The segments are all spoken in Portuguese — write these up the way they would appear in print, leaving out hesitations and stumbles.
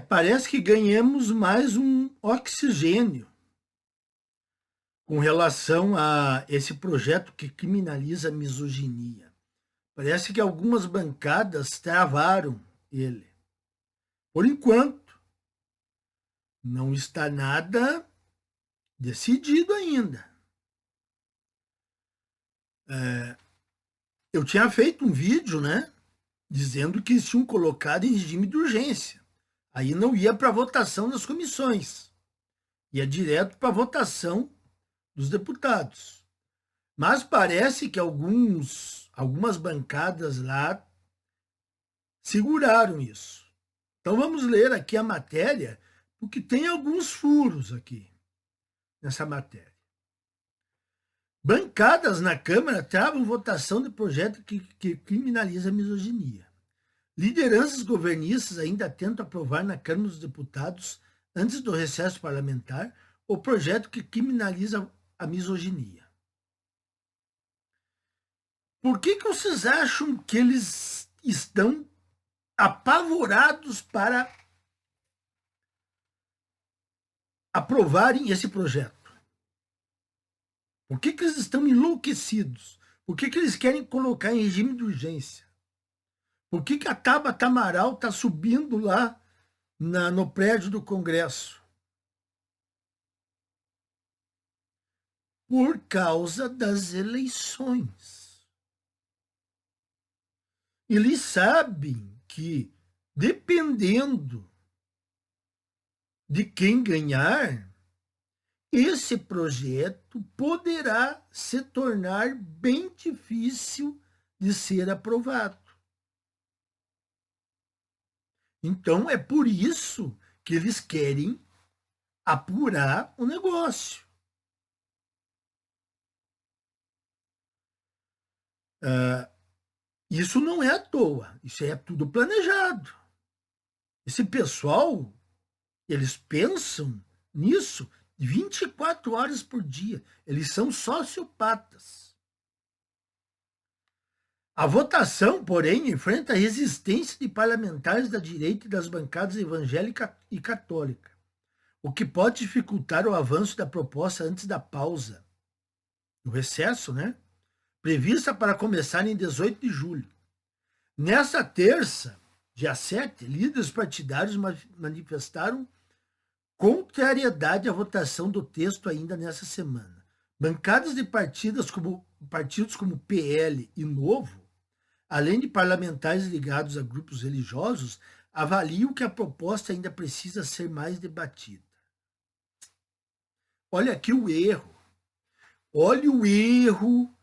Parece que ganhamos mais um oxigênio com relação a esse projeto que criminaliza a misoginia. Parece que algumas bancadas travaram ele. Por enquanto, não está nada decidido ainda. Eu tinha feito um vídeo, né, dizendo que eles tinham colocado em regime de urgência. Aí não ia para votação nas comissões, ia direto para votação dos deputados. Mas parece que algumas bancadas lá seguraram isso. Então vamos ler aqui a matéria, porque tem alguns furos aqui nessa matéria. Bancadas na Câmara travam votação de projeto que criminaliza a misoginia. Lideranças governistas ainda tentam aprovar na Câmara dos Deputados, antes do recesso parlamentar, o projeto que criminaliza a misoginia. Por que vocês acham que eles estão apavorados para aprovarem esse projeto? Por que eles estão enlouquecidos? Por que eles querem colocar em regime de urgência? Por que a Tabata Amaral está subindo lá no prédio do Congresso? Por causa das eleições. Eles sabem que, dependendo de quem ganhar, esse projeto poderá se tornar bem difícil de ser aprovado. Então, é por isso que eles querem apurar o negócio. Isso não é à toa, isso é tudo planejado. Esse pessoal, eles pensam nisso 24 horas por dia. Eles são sociopatas. A votação, porém, enfrenta a resistência de parlamentares da direita e das bancadas evangélica e católica, o que pode dificultar o avanço da proposta antes da pausa, no recesso, né? Prevista para começar em 18 de julho. Nessa terça, dia 7, líderes partidários manifestaram contrariedade à votação do texto ainda nessa semana. Bancadas de partidos como PL e Novo, além de parlamentares ligados a grupos religiosos, avaliam que a proposta ainda precisa ser mais debatida. Olha aqui o erro. Olha o erro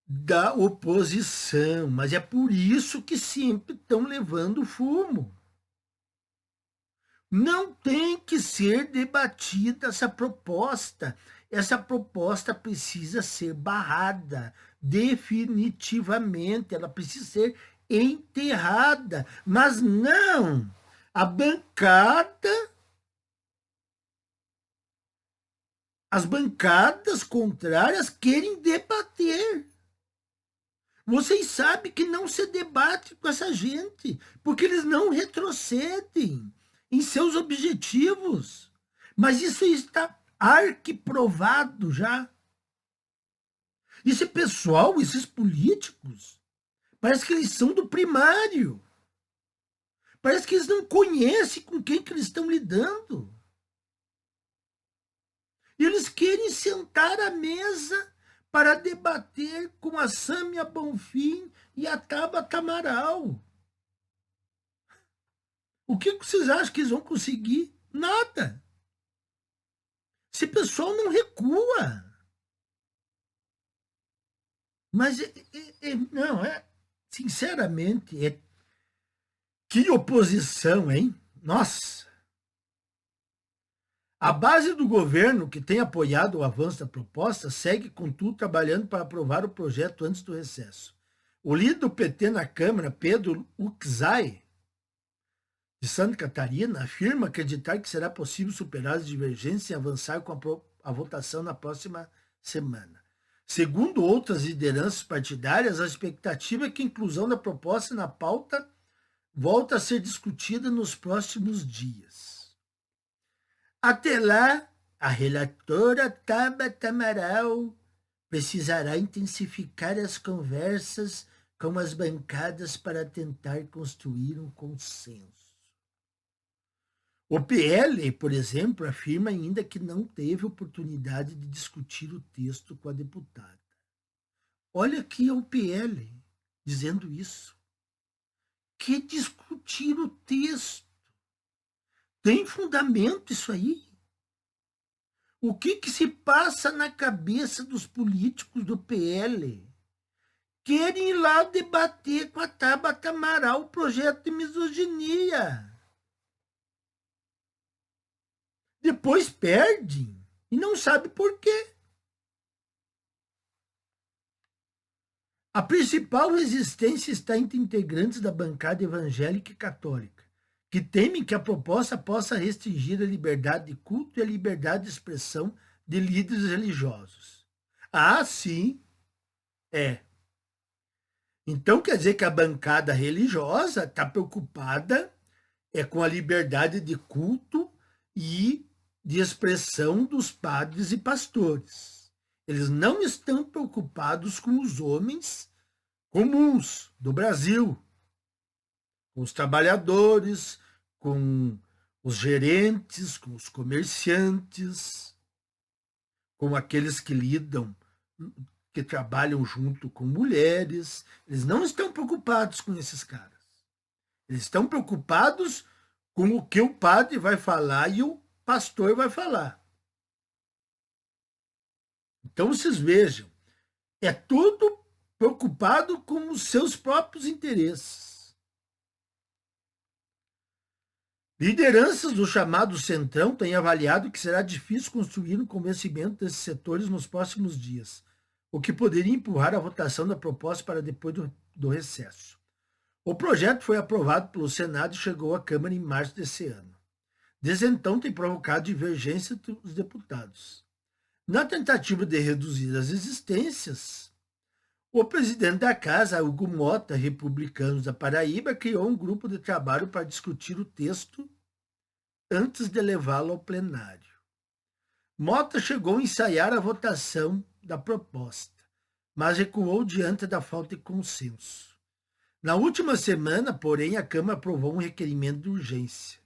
da oposição, mas é por isso que sempre estão levando fumo. Não tem que ser debatida essa proposta. Essa proposta precisa ser barrada definitivamente. Ela precisa ser enterrada. Mas não! A bancada, as bancadas contrárias querem debater. Vocês sabem que não se debate com essa gente, porque eles não retrocedem em seus objetivos. Mas isso está arquiprovado já. Esse pessoal, esses políticos, parece que eles são do primário. Parece que eles não conhecem com quem que eles estão lidando. E eles querem sentar à mesa para debater com a Sâmia Bonfim e a Tabata Amaral. O que vocês acham que eles vão conseguir? Nada. Esse pessoal não recua. Mas, não, sinceramente, que oposição, hein? Nossa! A base do governo, que tem apoiado o avanço da proposta, segue, contudo, trabalhando para aprovar o projeto antes do recesso. O líder do PT na Câmara, Pedro Uczai, de Santa Catarina, afirma acreditar que será possível superar as divergências e avançar com a votação na próxima semana. Segundo outras lideranças partidárias, a expectativa é que a inclusão da proposta na pauta volta a ser discutida nos próximos dias. Até lá, a relatora Tabata Amaral precisará intensificar as conversas com as bancadas para tentar construir um consenso. O PL, por exemplo, afirma ainda que não teve oportunidade de discutir o texto com a deputada. Olha aqui o PL dizendo isso. Que discutir o texto? Tem fundamento isso aí? O que se passa na cabeça dos políticos do PL? Querem ir lá debater com a Tabata Amaral o projeto de misoginia. Depois perdem e não sabe por quê. A principal resistência está entre integrantes da bancada evangélica e católica, que temem que a proposta possa restringir a liberdade de culto e a liberdade de expressão de líderes religiosos. Ah, sim, é. Então quer dizer que a bancada religiosa está preocupada com a liberdade de culto e de expressão dos padres e pastores. Eles não estão preocupados com os homens comuns do Brasil, com os trabalhadores, com os gerentes, com os comerciantes, com aqueles que lidam, que trabalham junto com mulheres. Eles não estão preocupados com esses caras. Eles estão preocupados com o que o padre vai falar e o pastor vai falar. Então vocês vejam, é tudo preocupado com os seus próprios interesses. Lideranças do chamado Centrão têm avaliado que será difícil construir um convencimento desses setores nos próximos dias, o que poderia empurrar a votação da proposta para depois do recesso. O projeto foi aprovado pelo Senado e chegou à Câmara em março desse ano. Desde então tem provocado divergência dos deputados. Na tentativa de reduzir as resistências, o presidente da casa, Hugo Mota, republicano da Paraíba, criou um grupo de trabalho para discutir o texto antes de levá-lo ao plenário. Mota chegou a ensaiar a votação da proposta, mas recuou diante da falta de consenso. Na última semana, porém, a Câmara aprovou um requerimento de urgência,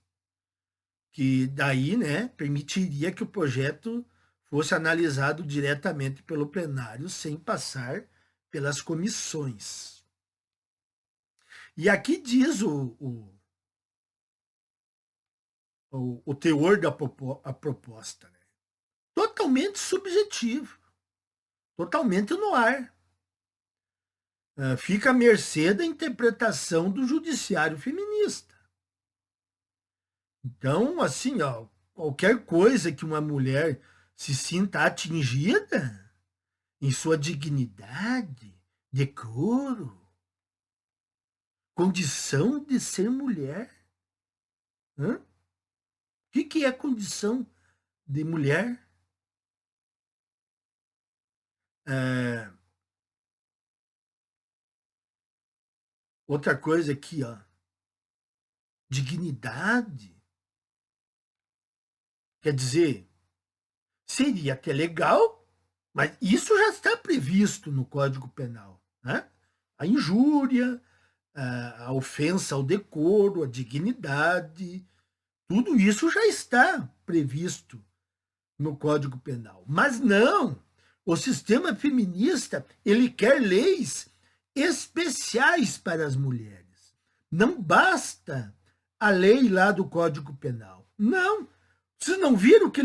que daí, permitiria que o projeto fosse analisado diretamente pelo plenário, sem passar pelas comissões. E aqui diz o teor da proposta, totalmente subjetivo, totalmente no ar. Fica à mercê da interpretação do judiciário feminista. Então, assim, qualquer coisa que uma mulher se sinta atingida em sua dignidade, decoro, condição de ser mulher. O que é condição de mulher? Outra coisa aqui, dignidade. Quer dizer, seria até legal, mas isso já está previsto no Código Penal, né? A injúria, a ofensa ao decoro, a dignidade, tudo isso já está previsto no Código Penal. Mas não, o sistema feminista, ele quer leis especiais para as mulheres. Não basta a lei lá do Código Penal. Não. Vocês não viram que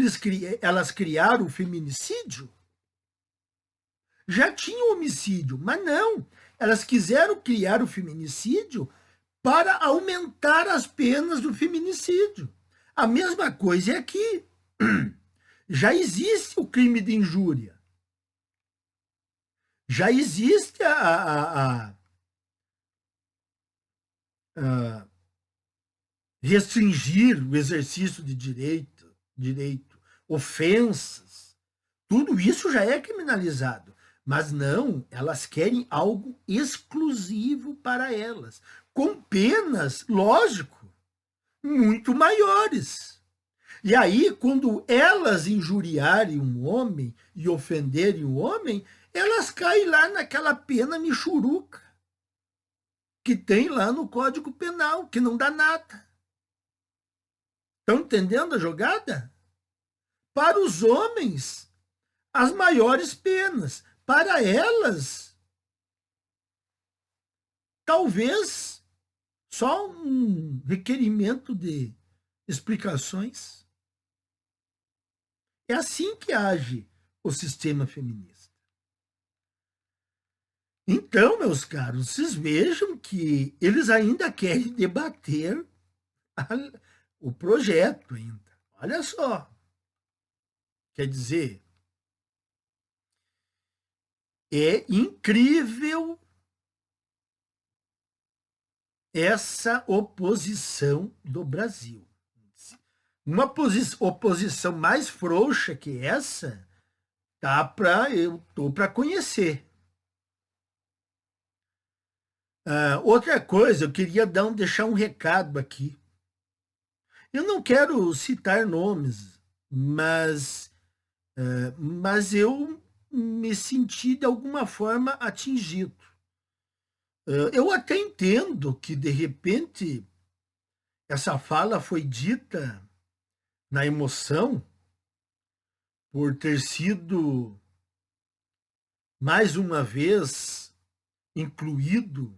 elas criaram o feminicídio? Já tinha o homicídio, mas não. Elas quiseram criar o feminicídio para aumentar as penas do feminicídio. A mesma coisa é aqui. Já existe o crime de injúria. Já existe restringir o exercício de direito, ofensas, tudo isso já é criminalizado. Mas não, elas querem algo exclusivo para elas. com penas, lógico, muito maiores. E aí, quando elas injuriarem um homem e ofenderem o homem, elas caem lá naquela pena michuruca que tem lá no Código Penal, que não dá nada. Estão entendendo a jogada? Para os homens, as maiores penas. Para elas, talvez só um requerimento de explicações. É assim que age o sistema feminista. Então, meus caros, vocês vejam que eles ainda querem debater o projeto ainda. Olha só. Quer dizer, é incrível essa oposição do Brasil. Uma oposição mais frouxa que essa, eu tô para conhecer. Outra coisa, eu queria deixar um recado aqui. Eu não quero citar nomes, mas eu me senti de alguma forma atingido. Eu até entendo que, de repente, essa fala foi dita na emoção por ter sido, mais uma vez, incluído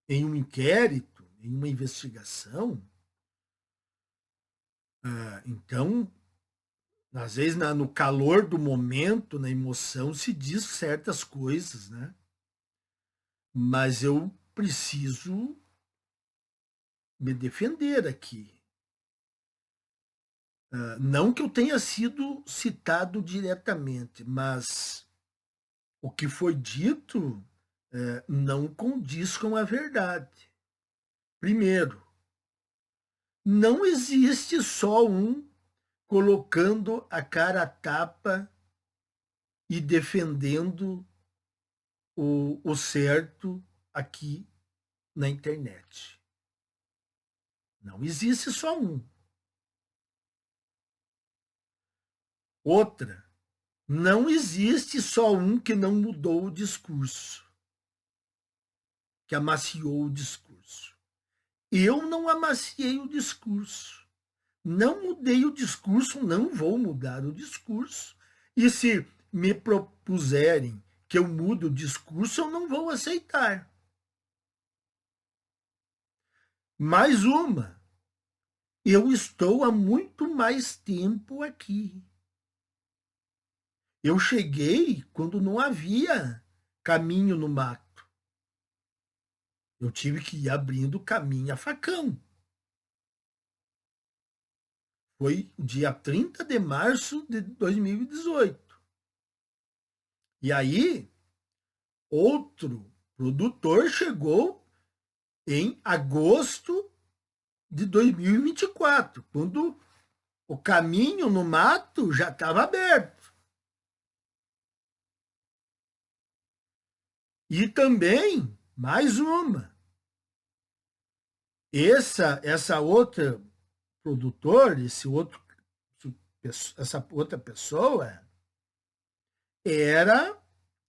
em um inquérito, em uma investigação. Então, às vezes, no calor do momento, na emoção, se diz certas coisas, né? Mas eu preciso me defender aqui. Não que eu tenha sido citado diretamente, mas o que foi dito não condiz com a verdade. Primeiro, não existe só um colocando a cara a tapa e defendendo o certo aqui na internet. Não existe só um. Outra, não existe só um que não mudou o discurso, que amaciou o discurso. Eu não amaciei o discurso. Não mudei o discurso, não vou mudar o discurso. E se me propuserem que eu mude o discurso, eu não vou aceitar. Mais uma. Eu estou há muito mais tempo aqui. Eu cheguei quando não havia caminho no mato. Eu tive que ir abrindo caminho a facão. Foi o dia 30 de março de 2018. E aí, outro produtor chegou em agosto de 2024, quando o caminho no mato já estava aberto. E também, mais uma, essa outra produtor, essa outra pessoa, era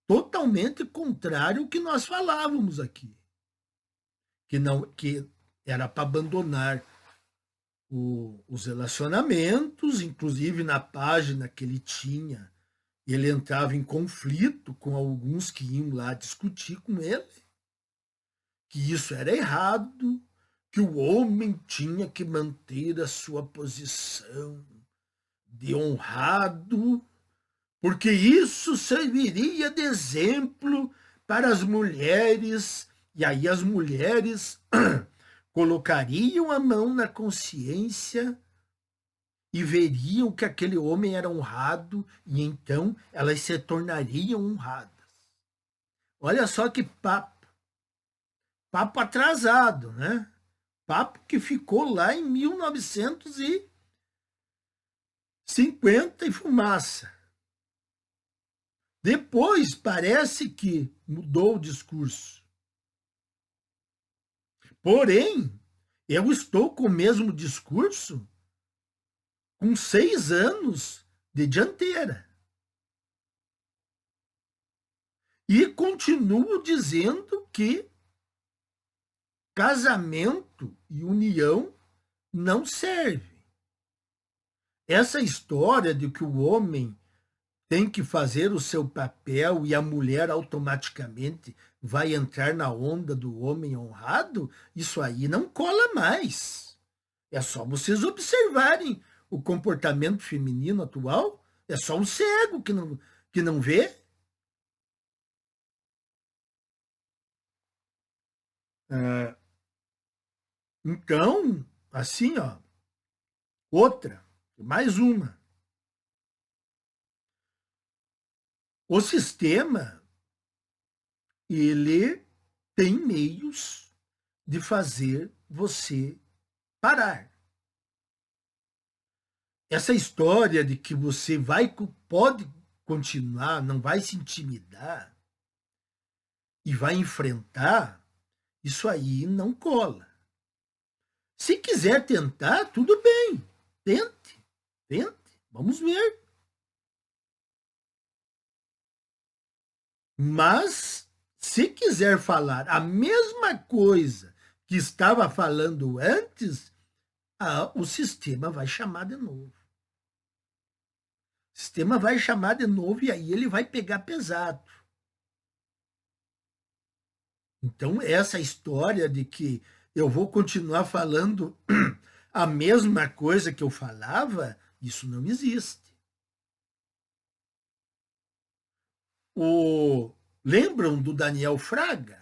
totalmente contrário ao que nós falávamos aqui. Que era para abandonar os relacionamentos, inclusive na página que ele tinha, ele entrava em conflito com alguns que iam lá discutir com ele, que isso era errado, que o homem tinha que manter a sua posição de honrado, porque isso serviria de exemplo para as mulheres, e aí as mulheres colocariam a mão na consciência e veriam que aquele homem era honrado, e então elas se tornariam honradas. Olha só que papo. Papo atrasado, né? Papo que ficou lá em 1950 e fumaça. Depois parece que mudou o discurso. Porém, eu estou com o mesmo discurso com 6 anos de dianteira. E continuo dizendo que casamento e união não serve. Essa história de que o homem tem que fazer o seu papel e a mulher automaticamente vai entrar na onda do homem honrado, isso aí não cola mais. É só vocês observarem o comportamento feminino atual, é só um cego que não vê. Ah, então, assim, ó, outra, mais uma. O sistema, ele tem meios de fazer você parar. Essa história de que você pode continuar, não vai se intimidar e vai enfrentar, isso aí não cola. Se quiser tentar, tudo bem. Tente, tente, vamos ver. Mas, se quiser falar a mesma coisa que estava falando antes, o sistema vai chamar de novo. O sistema vai chamar de novo e aí ele vai pegar pesado. Então, essa história de que eu vou continuar falando a mesma coisa que eu falava, isso não existe. Lembram do Daniel Fraga?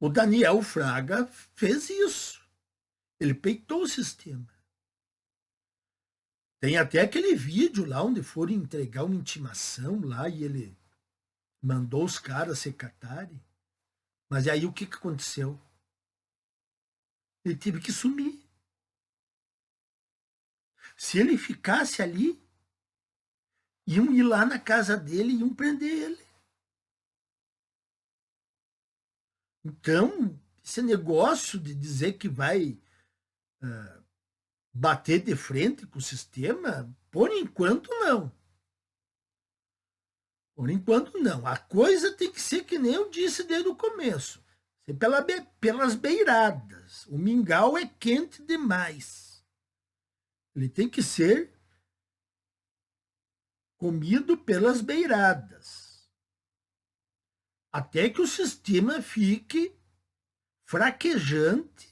O Daniel Fraga fez isso. Ele peitou o sistema. Tem até aquele vídeo lá onde foram entregar uma intimação lá e ele mandou os caras se catarem. Mas aí o que aconteceu? Ele teve que sumir. Se ele ficasse ali, iam ir lá na casa dele e iam prender ele. Então, esse negócio de dizer que vai bater de frente com o sistema, por enquanto não. Por enquanto não. A coisa tem que ser que nem eu disse desde o começo. Ser pelas beiradas. O mingau é quente demais. Ele tem que ser comido pelas beiradas. Até que o sistema fique fraquejante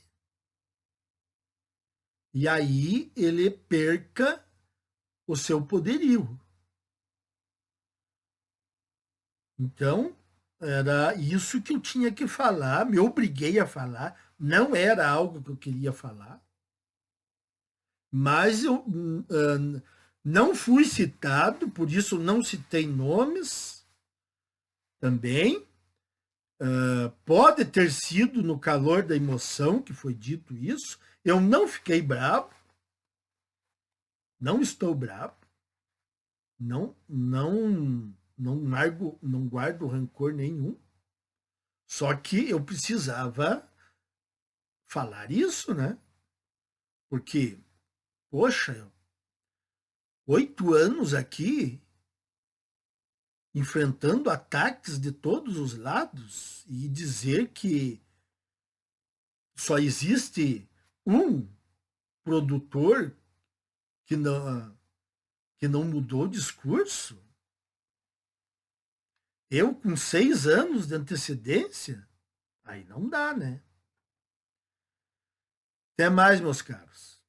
e aí ele perca o seu poderio. Então, era isso que eu tinha que falar, me obriguei a falar, não era algo que eu queria falar, mas eu não fui citado, por isso não citei nomes também. Pode ter sido no calor da emoção que foi dito isso. Eu não fiquei bravo, não estou bravo, não guardo rancor nenhum. Só que eu precisava falar isso, né? Porque, poxa, 8 anos aqui enfrentando ataques de todos os lados e dizer que só existe um produtor que não mudou o discurso, eu com 6 anos de antecedência, aí não dá, né? Até mais, meus caros.